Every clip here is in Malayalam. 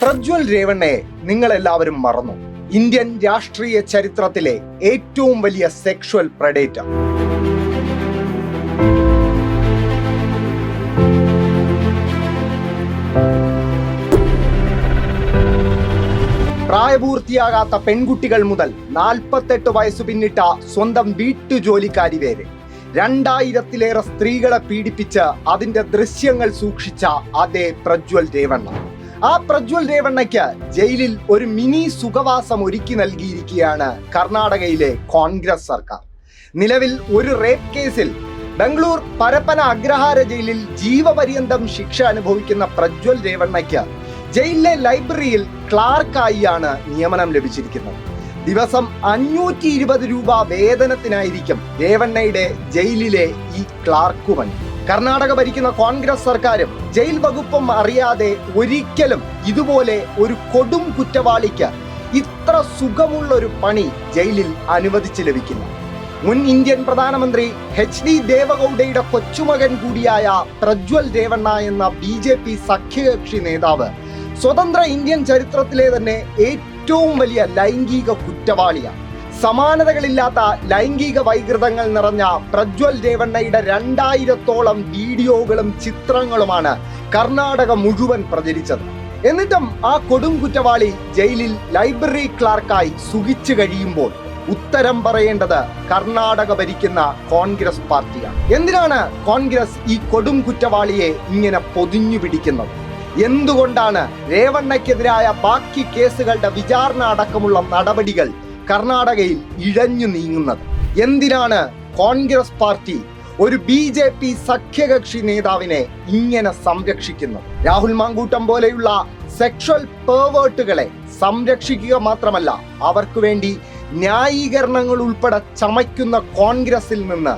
പ്രജ്വൽ രേവണ്ണയെ നിങ്ങൾ എല്ലാവരും മറന്നു. ഇന്ത്യൻ രാഷ്ട്രീയ ചരിത്രത്തിലെ ഏറ്റവും വലിയ സെക്ഷുവൽ പ്രഡേറ്റർ. പ്രായപൂർത്തിയാകാത്ത പെൺകുട്ടികൾ മുതൽ 48 വയസ്സു പിന്നിട്ട സ്വന്തം വീട്ടുജോലിക്കാരി വരെ 2000-ലേറെ സ്ത്രീകളെ പീഡിപ്പിച്ച് അതിന്റെ ദൃശ്യങ്ങൾ സൂക്ഷിച്ച അതേ പ്രജ്വൽ രേവണ്ണ. ആ പ്രജ്വൽ രേവണ്ണയ്ക്ക് ജയിലിൽ ഒരു മിനി സുഖവാസം ഒരുക്കി നൽകിയിരിക്കുകയാണ് കർണാടകയിലെ കോൺഗ്രസ് സർക്കാർ. നിലവിൽ ഒരു റേപ്പ് കേസിൽ ബംഗളൂർ പരപ്പന അഗ്രഹാര ജയിലിൽ ജീവപര്യന്തം ശിക്ഷ അനുഭവിക്കുന്ന പ്രജ്വൽ രേവണ്ണയ്ക്ക് ജയിലിലെ ലൈബ്രറിയിൽ ക്ലാർക്കായിയാണ് നിയമനം ലഭിച്ചിരിക്കുന്നത്. ദിവസം 520 രൂപ വേതനത്തിനായിരിക്കും രേവണ്ണയുടെ ജയിലിലെ ഈ ക്ലാർക്ക് പണി. കർണാടക ഭരിക്കുന്ന കോൺഗ്രസ് സർക്കാരും ജയിൽ വകുപ്പും അറിയാതെ ഒരിക്കലും ഇതുപോലെ ഒരു കൊടും കുറ്റവാളിക്ക് ഇത്ര സുഖമുള്ള ഒരു പണി ജയിലിൽ അനുവദിച്ചു ലഭിക്കില്ല. മുൻ ഇന്ത്യൻ പ്രധാനമന്ത്രി HD ദേവഗൌഡയുടെ കൊച്ചുമകൻ കൂടിയായ പ്രജ്വൽ രേവണ്ണ എന്ന BJP സഖ്യകക്ഷി നേതാവ് സ്വതന്ത്ര ഇന്ത്യൻ ചരിത്രത്തിലെ തന്നെ ഏറ്റവും വലിയ ലൈംഗിക കുറ്റവാളിയാണ്. സമാനതകളില്ലാത്ത ലൈംഗിക വൈകൃതങ്ങൾ നിറഞ്ഞ പ്രജ്വൽ രേവണ്ണയുടെ 2000-ഓളം വീഡിയോകളും ചിത്രങ്ങളുമാണ് കർണാടക മുഴുവൻ പ്രചരിച്ചത്. എന്നിട്ടും ആ കൊടും കുറ്റവാളി ജയിലിൽ ലൈബ്രറി ക്ലാർക്കായി സുഖിച്ചു കഴിയുമ്പോൾ ഉത്തരം പറയേണ്ടത് കർണാടക ഭരിക്കുന്ന കോൺഗ്രസ് പാർട്ടിയാണ്. എന്തിനാണ് കോൺഗ്രസ് ഈ കൊടും കുറ്റവാളിയെ ഇങ്ങനെ പൊതിഞ്ഞു പിടിക്കുന്നത്? എന്തുകൊണ്ടാണ് രേവണ്ണയ്ക്കെതിരായ ബാക്കി കേസുകളുടെ വിചാരണ അടക്കമുള്ള നടപടികൾ കർണാടകയിൽ ഇഴഞ്ഞു നീങ്ങുന്നത്? എന്തിനാണ് കോൺഗ്രസ് പാർട്ടി ഒരു BJP സഖ്യകക്ഷി നേതാവിനെ ഇങ്ങനെ സംരക്ഷിക്കുന്നത്? രാഹുൽ മാങ്കൂട്ടം പോലെയുള്ള സെക്ഷൽ പെർവേർട്ടുകളെ സംരക്ഷിക്കുക മാത്രമല്ല, അവർക്ക് വേണ്ടി ന്യായീകരണങ്ങൾ ഉൾപ്പെടെ ചമയ്ക്കുന്ന കോൺഗ്രസിൽ നിന്ന്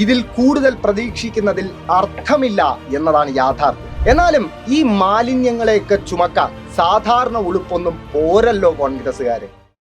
ഇതിൽ കൂടുതൽ പ്രതീക്ഷിക്കുന്നതിൽ അർത്ഥമില്ല എന്നതാണ് യാഥാർത്ഥ്യം. എന്നാലും ഈ മാലിന്യങ്ങളെയൊക്കെ ചുമക്കാൻ സാധാരണ ഉളുപ്പൊന്നും പോരല്ലോ കോൺഗ്രസ്സുകാരെ.